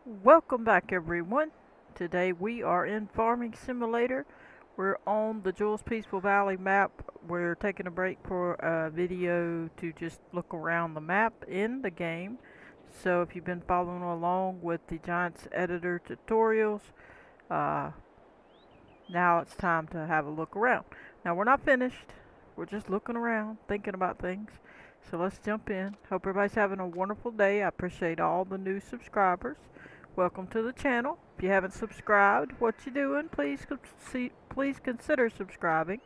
Welcome back, everyone. Today we are in Farming Simulator. We're on the Jules Peaceful Valley map. We're taking a break for a video to just look around the map in the game. So if you've been following along with the Giants Editor tutorials, uh, now it's time to have a look around. Now we're not finished. We're just looking around, thinking about things. So let's jump in. Hope everybody's having a wonderful day. I appreciate all the new subscribers. Welcome to the channel. If you haven't subscribed, what you doing? Please consider subscribing,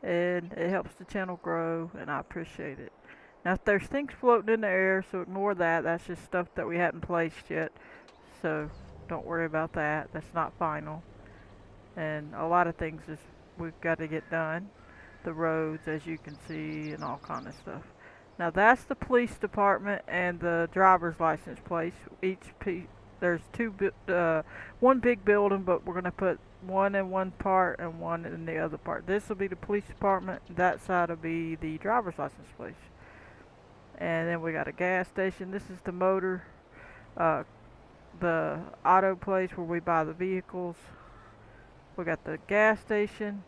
and it helps the channel grow, and I appreciate it. Now, if there's things floating in the air, so ignore that. That's just stuff that we hadn't placed yet, so don't worry about that. That's not final. And a lot of things is we've got to get done. The roads, as you can see, and all kind of stuff. Now that's the police department and the driver's license place. There's one big building, but we're gonna put one in one part and one in the other part. This will be the police department. That side will be the driver's license place. And then we got a gas station. This is uh, the auto place where we buy the vehicles. We got the gas station.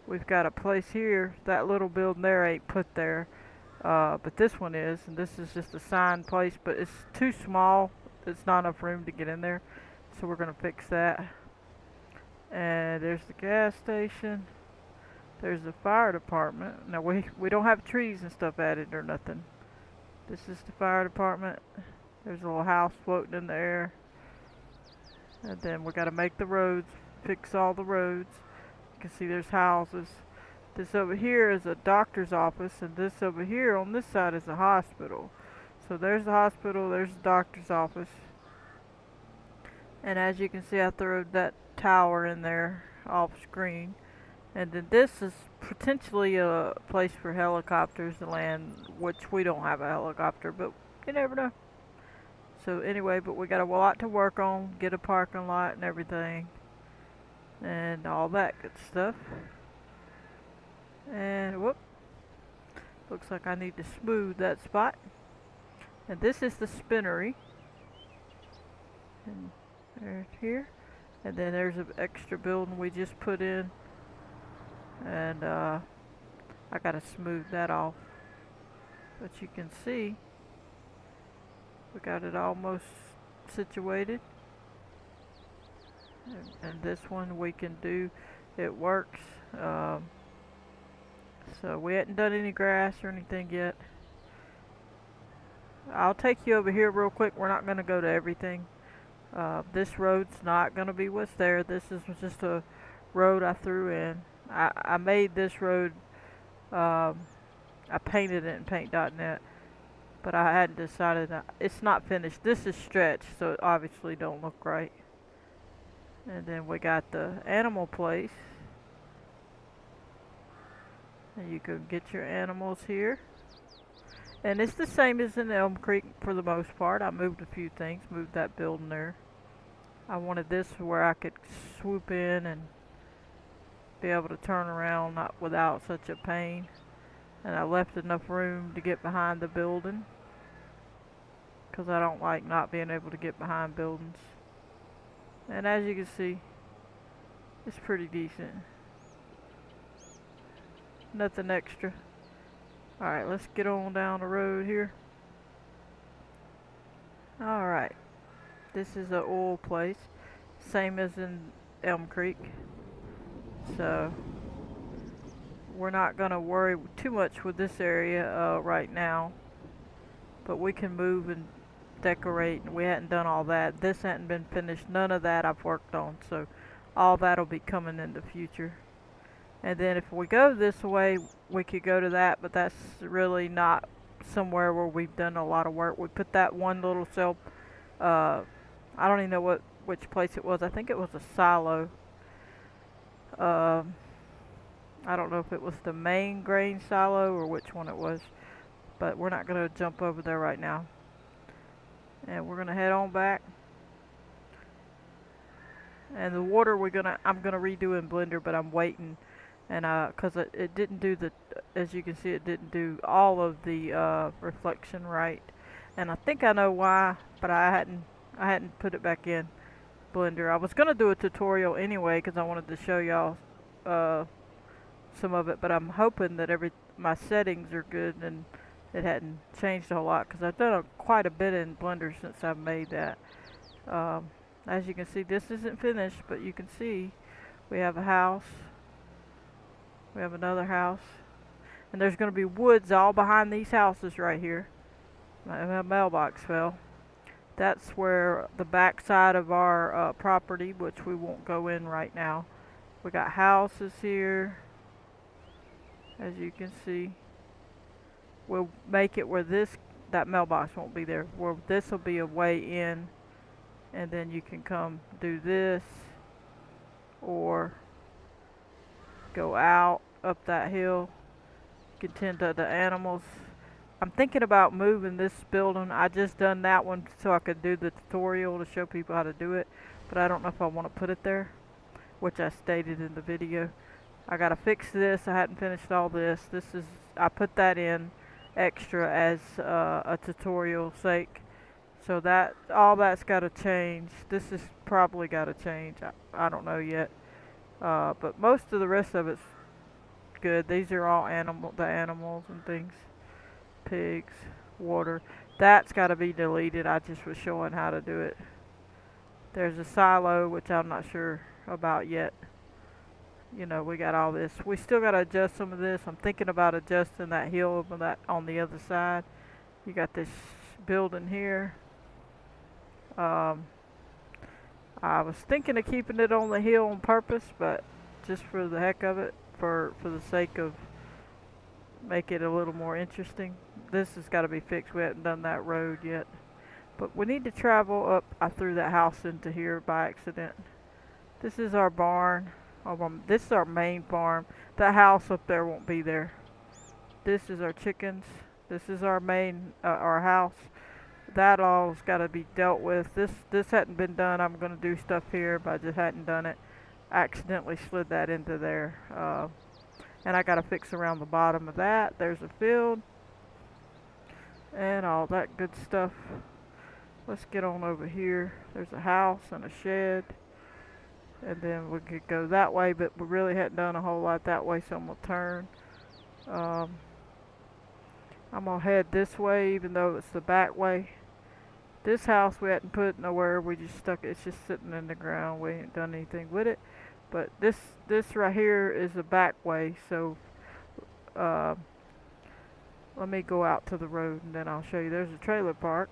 We've got a place here. That little building there ain't put there. But this one is, and this is just a sign place, but it's too small. It's not enough room to get in there, so we're gonna fix that. And there's the gas station. There's the fire department. Now we don't have trees and stuff added or nothing. This is the fire department. There's a little house floating in the air. And then we gotta make the roads, fix all the roads. You can see there's houses. This over here is a doctor's office, and this over here on this side is a hospital. So there's the hospital, there's the doctor's office. And as you can see, I threw that tower in there off screen. And then this is potentially a place for helicopters to land, which we don't have a helicopter, but you never know. So anyway, but we got a lot to work on, get a parking lot and everything, and all that good stuff. And whoop, looks like I need to smooth that spot. And this is the spinnery. And right here. And then there's an extra building we just put in. And I gotta smooth that off. But you can see we got it almost situated. And this one we can do, it works. So we hadn't done any grass or anything yet. I'll take you over here real quick. We're not going to go to everything. This road's not going to be what's there. This is just a road I threw in. I made this road, I painted it in paint.net, but I hadn't decided. It's not finished. This is stretched, so it obviously don't look right. And then we got the animal place. And you can get your animals here. And it's the same as in Elm Creek for the most part. I moved a few things, moved that building there. I wanted this where I could swoop in and be able to turn around without such a pain. And I left enough room to get behind the building, because I don't like not being able to get behind buildings. And as you can see, it's pretty decent. Nothing extra. Alright, let's get on down the road here. Alright, this is the oil place, same as in Elm Creek. So we're not going to worry too much with this area right now, but we can move and decorate, and we hadn't done all that. This hadn't been finished. None of that I've worked on, so all that'll be coming in the future. And then if we go this way, we could go to that, but that's really not somewhere where we've done a lot of work. We put that one little cell, I don't even know which place it was. I think it was a silo. I don't know if it was the main grain silo or which one it was, but we're not going to jump over there right now. And we're going to head on back. And the water I'm gonna redo in Blender, but I'm waiting. And cause it didn't do as you can see, it didn't do all of the reflection right. And I think I know why, but I hadn't put it back in Blender. I was gonna do a tutorial anyway because I wanted to show y'all uh, some of it, but I'm hoping that my settings are good and it hadn't changed a whole lot because I've done quite a bit in Blender since I've made that. As you can see, this isn't finished, but you can see we have a house, we have another house, and there's going to be woods all behind these houses right here. My mailbox fell. That's where the back side of our property, which we won't go in right now. We got houses here, as you can see. We'll make it where that mailbox won't be there, where this will be a way in, and then you can come do this or go out up that hill. You can tend to the animals. I'm thinking about moving this building. I just done that one so I could do the tutorial to show people how to do it, but I don't know if I want to put it there, which I stated in the video. I gotta fix this. I hadn't finished all this. I put that in extra as a tutorial sake. So all that's gotta change. This is probably gotta change. I don't know yet. But most of the rest of it's good. These are all the animals and things. Pigs, water. That's gotta be deleted. I just was showing how to do it. There's a silo, which I'm not sure about yet. You know, we got all this. We still gotta adjust some of this. I'm thinking about adjusting that hill on the other side. You got this building here. I was thinking of keeping it on the hill on purpose, but just for the heck of it, for the sake of make it a little more interesting. This has got to be fixed. We haven't done that road yet, but we need to travel up. I threw that house into here by accident. This is our barn. This is our main farm. That house up there won't be there. This is our chickens. This is our main our house. That all's got to be dealt with. This hadn't been done. I'm going to do stuff here, but I just hadn't done it. I accidentally slid that into there. And I got to fix around the bottom of that. There's a field. And all that good stuff. Let's get on over here. There's a house and a shed. And then we could go that way, but we really hadn't done a whole lot that way, so I'm going to turn. I'm going to head this way, even though it's the back way. This house we hadn't put nowhere. We just stuck it. It's just sitting in the ground. We ain't done anything with it. But this right here is the back way. So let me go out to the road and then I'll show you. There's a trailer park.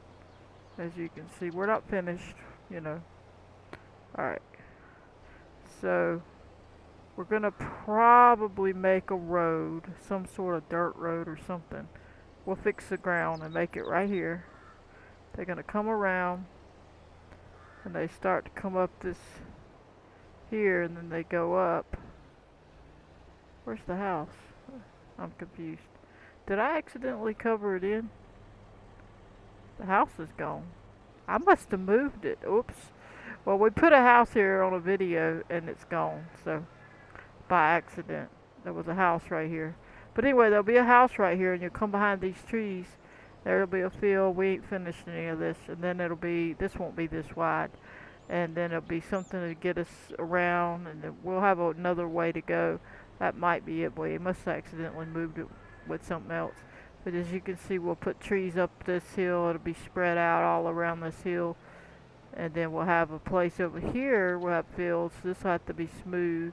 As you can see, we're not finished, you know. Alright. So we're going to probably make a road. Some sort of dirt road or something. We'll fix the ground and make it right here. They're going to come around and they start to come up this here and then they go up. Where's the house? I'm confused. Did I accidentally cover it in? The house is gone. I must have moved it. Oops. Well, we put a house here on a video and it's gone. So, by accident. There was a house right here. But anyway, there'll be a house right here and you'll come behind these trees. There'll be a field. We ain't finished any of this. And then this won't be this wide. And then it'll be something to get us around. And then we'll have another way to go. That might be it. We must have accidentally moved it with something else. But as you can see, we'll put trees up this hill. It'll be spread out all around this hill. And then we'll have a place over here. We'll have fields. This will have to be smooth.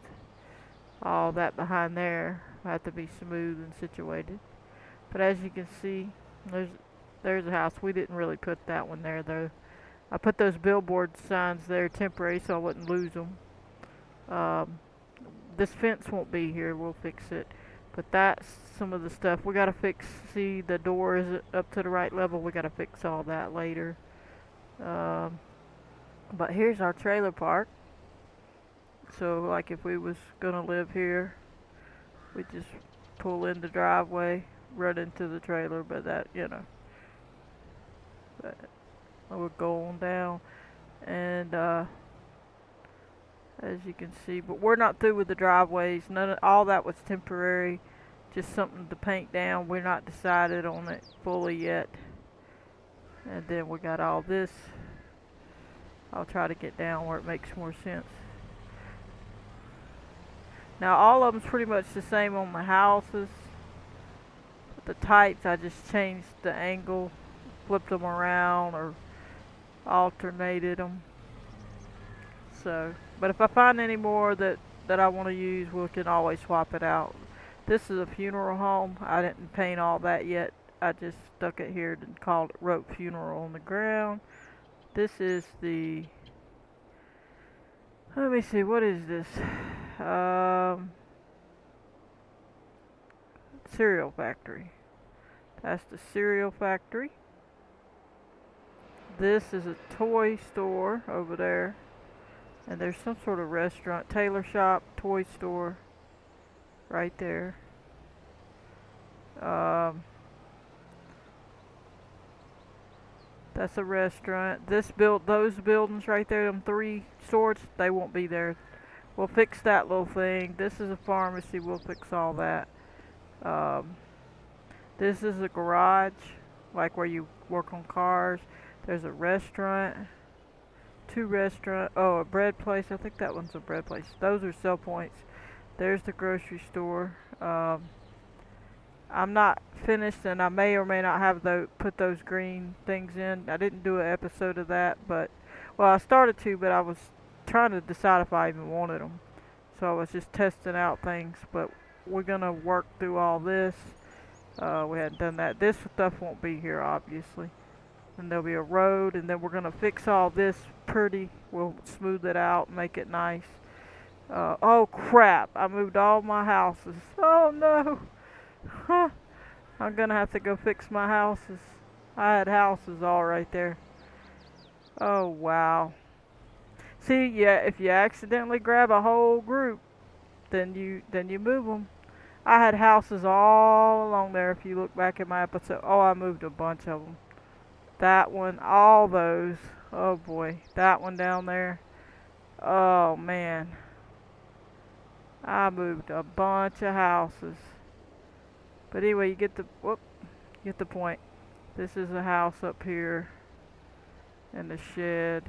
All that behind there will have to be smooth and situated. But as you can see, there's a house. We didn't really put that one there though. I put those billboard signs there temporary so I wouldn't lose them. This fence won't be here. We'll fix it. But that's some of the stuff we gotta fix. See, the door is up to the right level. We gotta fix all that later. But here's our trailer park. So like if we was gonna live here, we just pull in the driveway, run into the trailer, but that, you know, we're going down. And as you can see, but we're not through with the driveways. All that was temporary, just something to paint down. We're not decided on it fully yet. And then we got all this I'll try to get down where it makes more sense. Now all of them's pretty much the same on the houses. The types, I just changed the angle, flipped them around, or alternated them. So, but if I find any more that I want to use, we can always swap it out. This is a funeral home. I didn't paint all that yet. I just stuck it here and wrote funeral on the ground. This is the, let me see, what is this? Cereal factory. That's the cereal factory. This is a toy store over there. And there's some sort of restaurant, tailor shop, toy store right there. That's a restaurant. Those buildings right there, them 3 stores, they won't be there. We'll fix that little thing. This is a pharmacy. We'll fix all that. This is a garage, like where you work on cars. There's a restaurant, 2 restaurants. Oh, a bread place. I think that one's a bread place. Those are sell points. There's the grocery store. I'm not finished, and I may or may not have put those green things in. I didn't do an episode of that, but well, I started to, but I was trying to decide if I even wanted them. So I was just testing out things, but we're gonna work through all this. We hadn't done that. This stuff won't be here, obviously. And there'll be a road, and then we're gonna fix all this pretty. We'll smooth it out, make it nice. Oh crap! I moved all my houses. Oh no! Huh. I'm gonna have to go fix my houses. I had houses all right there. Oh wow. See, yeah, if you accidentally grab a whole group, then you move them. I had houses all along there. If you look back at my episode, oh, I moved a bunch of them. That one, all those. Oh boy, that one down there. Oh man, I moved a bunch of houses. But anyway, you get the point. This is a house up here, and the shed.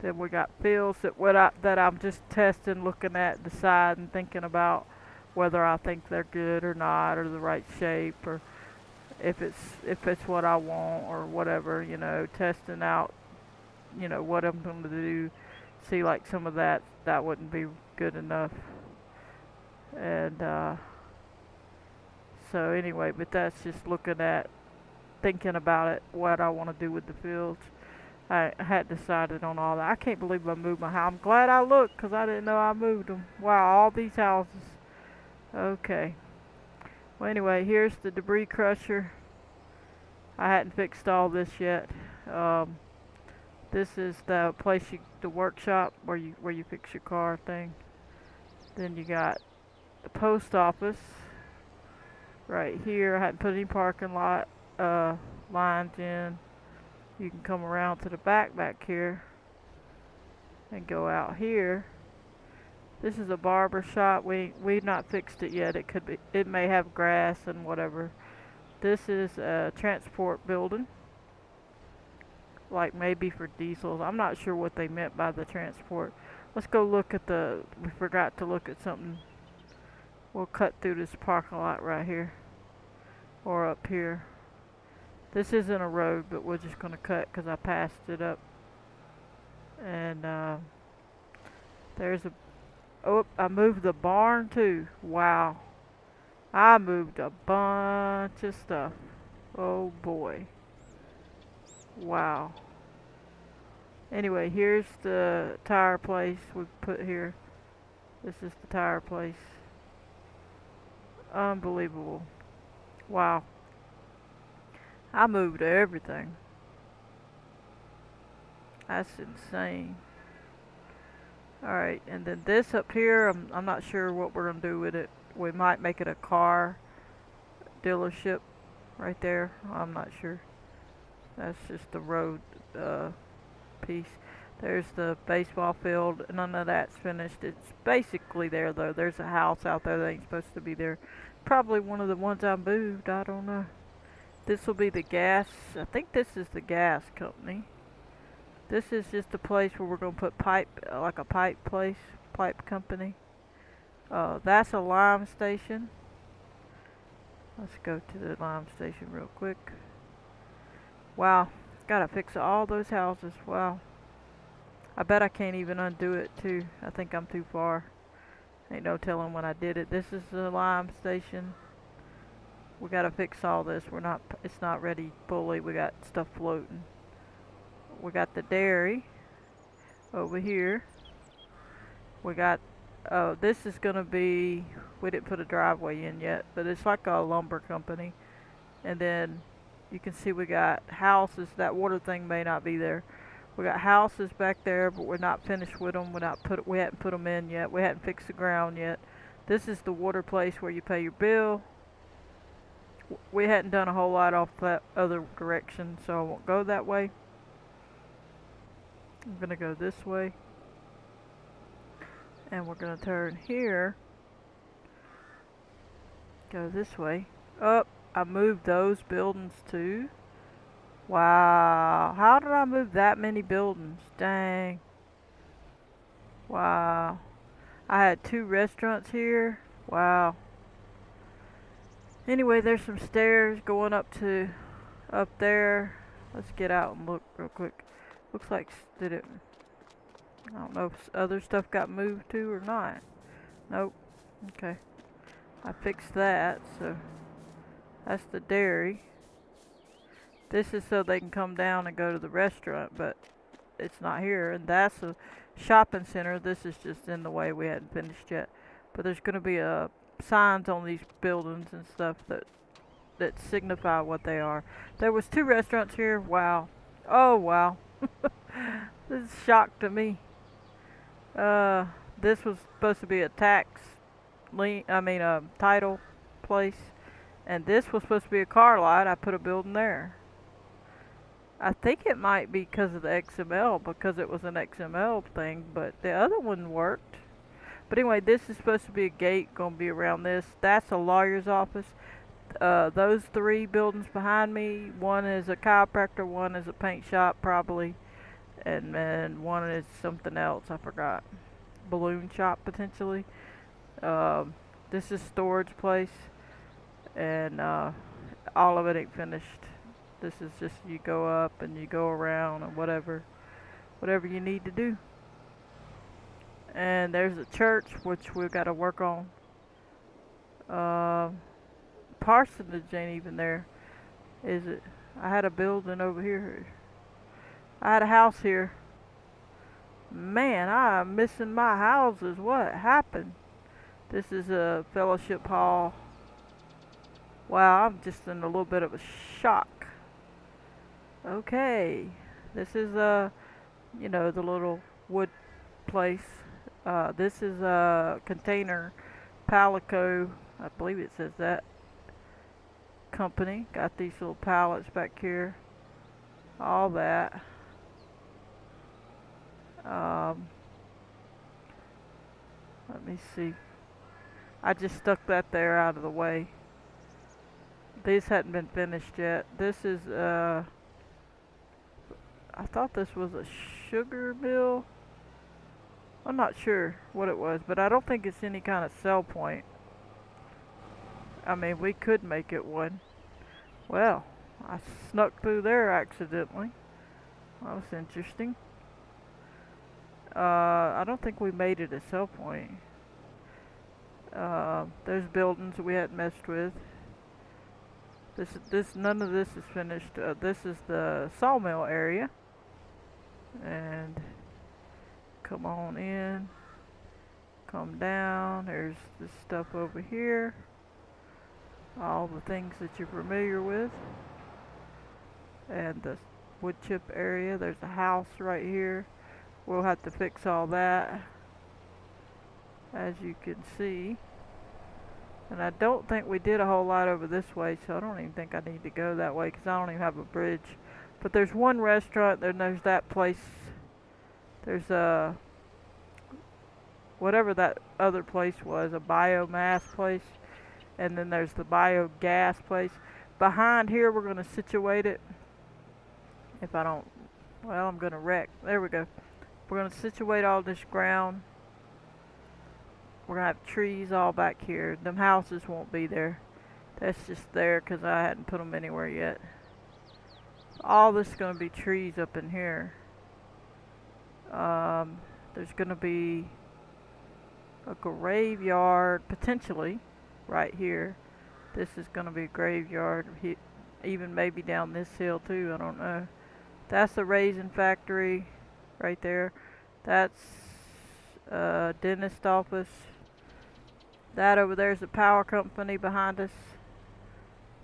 Then we got fields that I'm just testing, looking at, deciding, thinking about whether I think they're good or not, or the right shape, or if it's what I want or whatever, you know, testing out, you know, what I'm going to do. See, like some of that wouldn't be good enough. And so anyway, but that's just looking at, thinking about it, what I want to do with the fields. I hadn't decided on all that. I can't believe I moved my house. I'm glad I looked, because I didn't know I moved them. Wow, all these houses. Okay. Well, anyway, here's the debris crusher. I hadn't fixed all this yet. This is the place, the workshop where you fix your car thing. Then you got the post office right here. I hadn't put any parking lot lines in. You can come around to the back here and go out here. This is a barber shop. We've not fixed it yet. It may have grass and whatever. This is a transport building, like maybe for diesels. I'm not sure what they meant by the transport. Let's go look at we forgot to look at something. We'll cut through this parking lot right here, or up here. This isn't a road, but we're just going to cut because I passed it up. And there's oh, I moved the barn too. Wow. I moved a bunch of stuff. Oh boy. Wow. Anyway, here's the tire place we put here. This is the tire place. Unbelievable. Wow. I moved everything. That's insane. Alright, and then this up here, I'm not sure what we're going to do with it. We might make it a car dealership right there. I'm not sure. That's just the road piece. There's the baseball field. None of that's finished. It's basically there though. There's a house out there that ain't supposed to be there. Probably one of the ones I moved. I don't know. This will be the gas. I think this is the gas company. This is just a place where we're gonna put pipe, like a pipe place, pipe company. That's a lime station. Let's go to the lime station real quick. Wow, gotta fix all those houses. Wow. I bet I can't even undo it too. I think I'm too far. Ain't no telling when I did it. This is the lime station. We gotta fix all this. It's not ready fully. We got stuff floating. We got the dairy over here. We got, this is gonna be, we didn't put a driveway in yet, but it's like a lumber company. And then you can see we got houses. That water thing may not be there. We got houses back there, but we're not finished with them. We hadn't put them in yet. We hadn't fixed the ground yet. This is the water place where you pay your bill. We hadn't done a whole lot off that other direction, so I won't go that way. I'm gonna go this way, and we're gonna turn here. Go this way. Oh, I moved those buildings too. Wow, how did I move that many buildings? Dang. Wow. I had 2 restaurants here. Wow. Anyway, there's some stairs going up there. Let's get out and look real quick. Looks like I don't know if other stuff got moved too or not. Nope. Okay. I fixed that, so that's the dairy. This is so they can come down and go to the restaurant, but it's not here. And that's a shopping center. This is just in the way. We hadn't finished yet. But there's going to be signs on these buildings and stuff that signify what they are. There was 2 restaurants here. Wow. Oh, wow. This is a shock to me. This was supposed to be a title place. And this was supposed to be a car lot. I put a building there. I think it might be because of the XML, because it was an XML thing, but the other one worked. But anyway, this is supposed to be a gate, going to be around this. That's a lawyer's office. Those 3 buildings behind me, one is a chiropractor, one is a paint shop probably, and then one is something else, I forgot. Balloon shop potentially. This is storage place, and all of it ain't finished. This is just, you go up and you go around and whatever you need to do. And there's a church, which we've got to work on. Parsonage ain't even there, is it? I had a building over here. I had a house here. Man, I'm missing my houses. What happened? This is a fellowship hall. Wow, I'm just in a little bit of a shock. Okay, this is the little wood place. This is a container Palico, I believe it says that company. Got these little pallets back here. All that. Let me see. I just stuck that there out of the way. These hadn't been finished yet. This is I thought this was a sugar mill. I'm not sure what it was, but I don't think it's any kind of sell point. I mean, we could make it one. Well, I snuck through there accidentally. That was interesting. I don't think we made it a sell point. There's buildings we hadn't messed with. None of this is finished. This is the sawmill area. And come on in, come down. There's this stuff over here. All the things that you're familiar with. And the wood chip area. There's a house right here. We'll have to fix all that, as you can see. And I don't think we did a whole lot over this way, so I don't even think I need to go that way because I don't even have a bridge. But there's one restaurant, then there's that place. There's a, whatever that other place was, a biomass place. And then there's the biogas place. Behind here, we're going to situate it. If I don't Well, I'm gonna wreck. There we go. We're gonna situate all this ground. We're gonna have trees all back here. Them houses won't be there. That's just there because I hadn't put them anywhere yet. All this is gonna be trees up in here. There's gonna be a graveyard potentially right here. This is gonna be a graveyard, even maybe down this hill too. I don't know. That's the raisin factory right there. That's a dentist office. That over there is the power company behind us.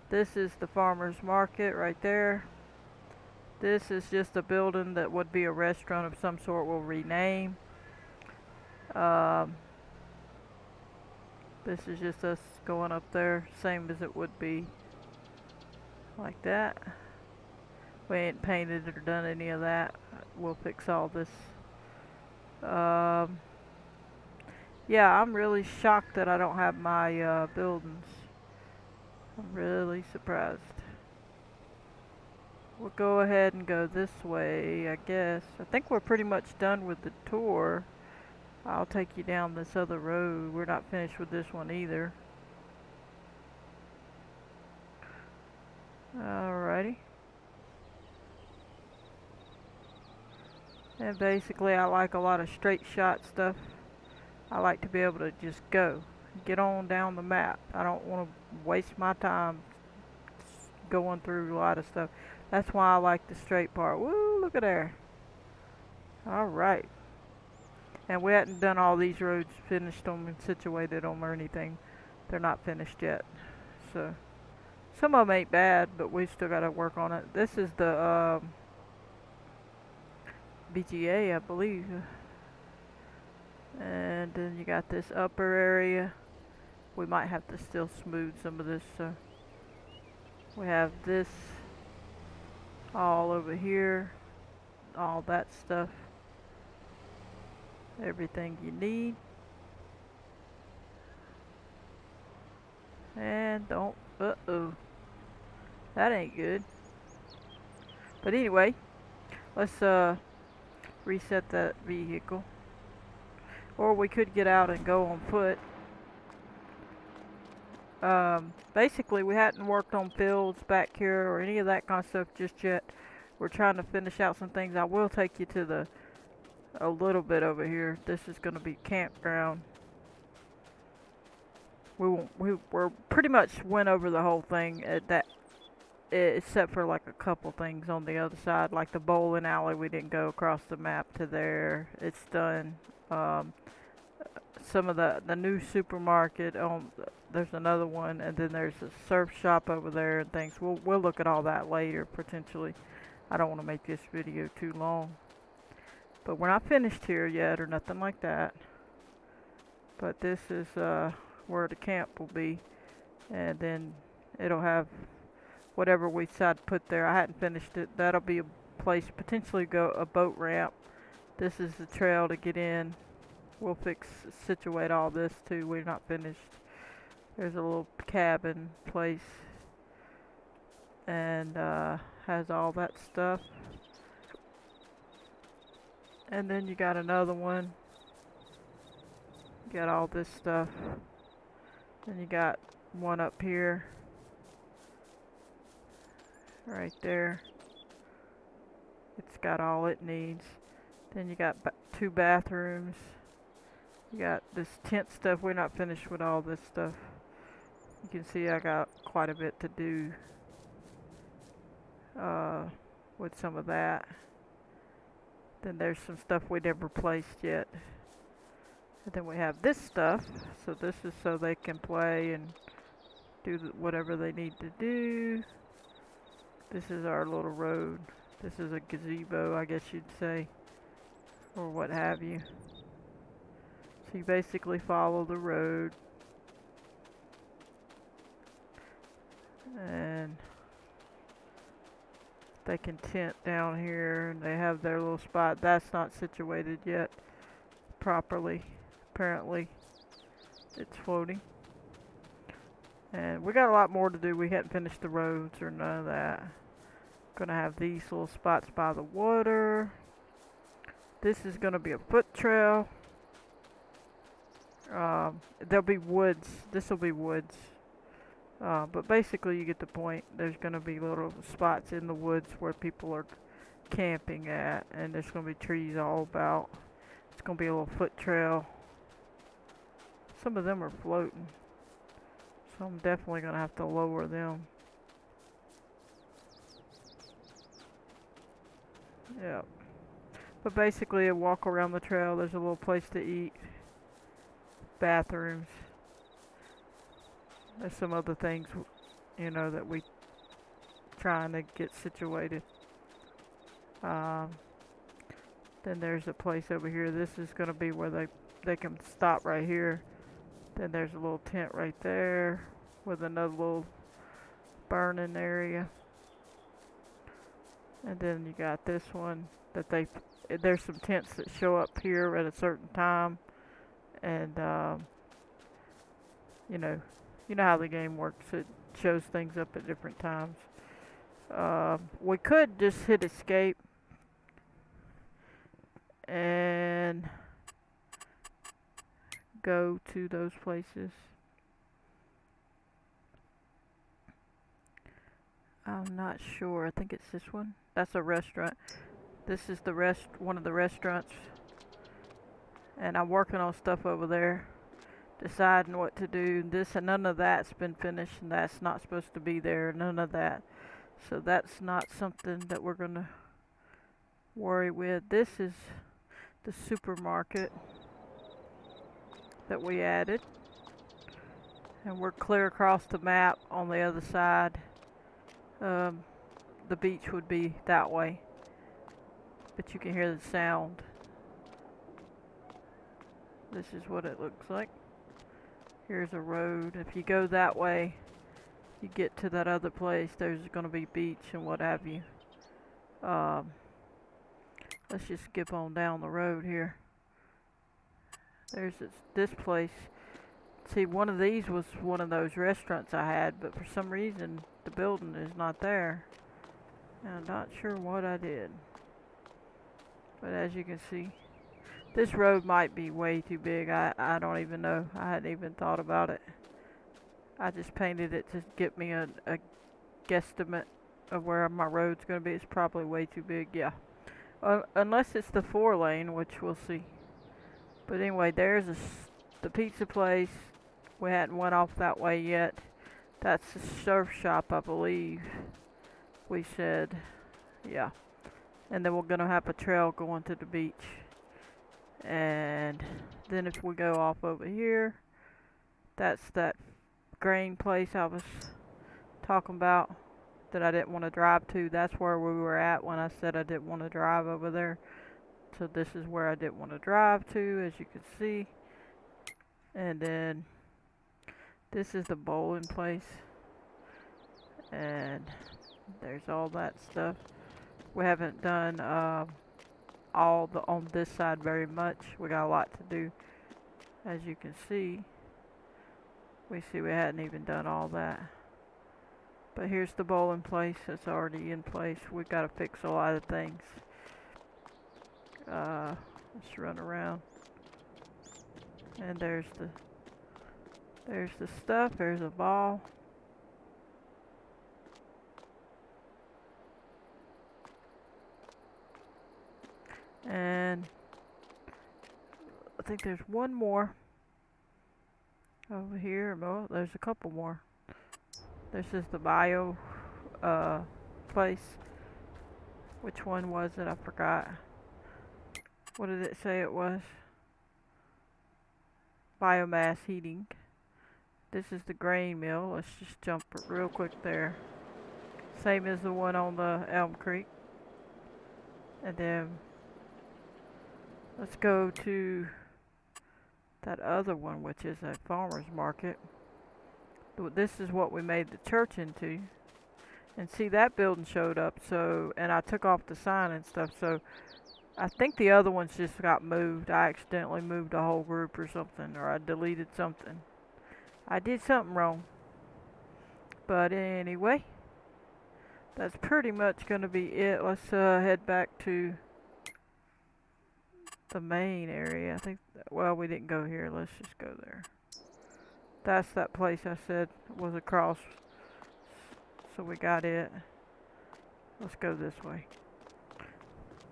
This is the farmer's market right there. This is just a building that would be a restaurant of some sort. We'll rename. This is just us going up there, same as it would be like that. We ain't painted or done any of that. We'll fix all this. Yeah, I'm really shocked that I don't have my buildings. I'm really surprised. We'll go ahead and go this way, I guess. I think we're pretty much done with the tour. I'll take you down this other road. We're not finished with this one either. Alrighty. And basically I like a lot of straight shot stuff. I like to be able to just go. Get on down the map. I don't want to waste my time going through a lot of stuff. That's why I like the straight part. Woo, look at there. Alright. And we hadn't done all these roads, finished them and situated them or anything. They're not finished yet. So, some of them ain't bad, but we still got to work on it. This is the BGA, I believe. And then you got this upper area. We might have to still smooth some of this. So we have this all over here. All that stuff. Everything you need. And don't, uh-oh. That ain't good. But anyway, let's reset that vehicle. Or we could get out and go on foot. Basically we hadn't worked on fields back here or any of that kind of stuff just yet. We're trying to finish out some things. I will take you to a little bit over here. This is going to be campground. We're pretty much went over the whole thing at that, except for like a couple things on the other side, like the bowling alley. We didn't go across the map to there. It's done. Some of the new supermarket there's another one, and then there's a surf shop over there and things. We'll look at all that later potentially. I don't want to make this video too long, but we're not finished here yet or nothing like that. But this is where the camp will be, and then it'll have whatever we decide to put there. I hadn't finished it. That'll be a place potentially go a boat ramp. This is the trail to get in. We'll situate all this too. We're not finished. There's a little cabin place, and has all that stuff. And then you got another one. You got all this stuff. Then you got one up here, right there. It's got all it needs. Then you got two bathrooms. You got this tent stuff. We're not finished with all this stuff. You can see I got quite a bit to do with some of that. Then there's some stuff we never placed yet. And then we have this stuff. So this is so they can play and do whatever they need to do. This is our little road. This is a gazebo, I guess you'd say, or what have you. So you basically follow the road, and they can tent down here, and they have their little spot. That's not situated yet properly. Apparently it's floating, and we got a lot more to do. We hadn't finished the roads or none of that. Gonna have these little spots by the water. This is gonna be a foot trail. There'll be woods. This will be woods. But basically you get the point. There's gonna be little spots in the woods where people are camping at, and there's gonna be trees all about. It's gonna be a little foot trail. Some of them are floating, so I'm definitely gonna have to lower them. Yeah. But basically, a walk around the trail. There's a little place to eat, bathrooms. There's some other things, that we trying to get situated. Um, then there's a place over here. This is gonna be where they can stop right here. Then there's a little tent right there with another little burning area. And then you got this one that there's some tents that show up here at a certain time, and you know, how the game works. It shows things up at different times. We could just hit escape and go to those places. I'm not sure. I think it's this one. That's a restaurant. This is one of the restaurants. And I'm working on stuff over there, deciding what to do. This and none of that's been finished, and that's not supposed to be there. None of that. So that's not something that we're gonna worry with. This is the supermarket that we added, and we're clear across the map on the other side. The beach would be that way, but you can hear the sound. This is what it looks like. Here's a road. If you go that way, you get to that other place. There's going to be beach and what have you. Let's just skip on down the road here. There's this place. See, one of these was one of those restaurants I had, but for some reason the building is not there. And I'm not sure what I did. But as you can see, this road might be way too big. I don't even know. I hadn't even thought about it. I just painted it to get me a guesstimate of where my road's going to be. It's probably way too big, yeah. Unless it's the 4-lane, which we'll see. But anyway, there's the pizza place. We hadn't went off that way yet. That's the surf shop, I believe. We said, yeah. And then we're going to have a trail going to the beach. And then if we go off over here, that's that grain place I was talking about that I didn't want to drive to. That's where we were at when I said I didn't want to drive over there. So this is where I didn't want to drive to, as you can see. And then this is the bowling place. And there's all that stuff. We haven't done on this side very much. We got a lot to do. As you can see, we hadn't even done all that. But here's the bowling place that's already in place. We've got to fix a lot of things. Let's run around. And there's the stuff. There's a ball. And I think there's one more over here. Well, there's a couple more. This is the bio place. Which one was it? I forgot. What did it say it was? Biomass heating. This is the grain mill. Let's just jump real quick there. Same as the one on the Elm Creek. And then let's go to that other one, which is a farmer's market. This is what we made the church into. And see, that building showed up, and I took off the sign and stuff, so I think the other ones just got moved. I accidentally moved a whole group or something, or I deleted something. I did something wrong. But anyway, that's pretty much gonna be it. Let's head back to the main area. I think, well, we didn't go here. Let's just go there. That's that place I said was across. So we got it. Let's go this way.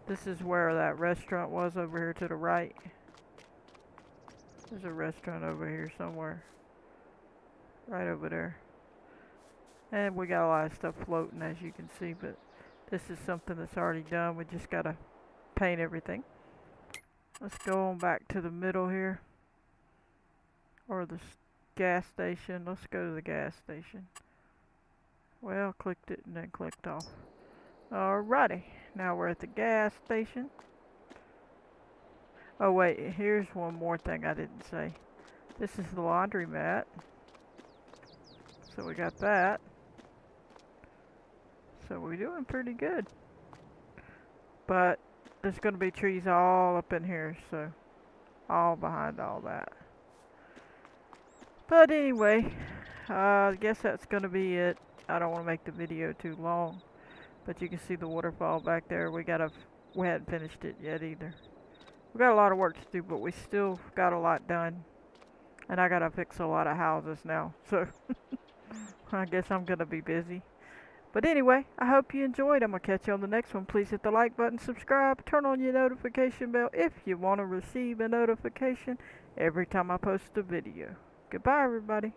This is where that restaurant was over here to the right. There's a restaurant over here somewhere. Right over there. And we got a lot of stuff floating, as you can see, but this is something that's already done. We just gotta paint everything. Let's go on back to the middle here. Or the gas station. Let's go to the gas station. Well, clicked it and then clicked off. Alrighty, now we're at the gas station. Oh wait, here's one more thing I didn't say. This is the laundromat. So we got that. So we're doing pretty good. But there's going to be trees all up in here, so all behind all that. But anyway, I guess that's going to be it. I don't want to make the video too long. But you can see the waterfall back there. We hadn't finished it yet either. We got a lot of work to do, but we still got a lot done. And I gotta fix a lot of houses now, so I guess I'm gonna be busy. But anyway, I hope you enjoyed. I'm gonna catch you on the next one. Please hit the like button, subscribe, turn on your notification bell if you want to receive a notification every time I post a video. Goodbye, everybody.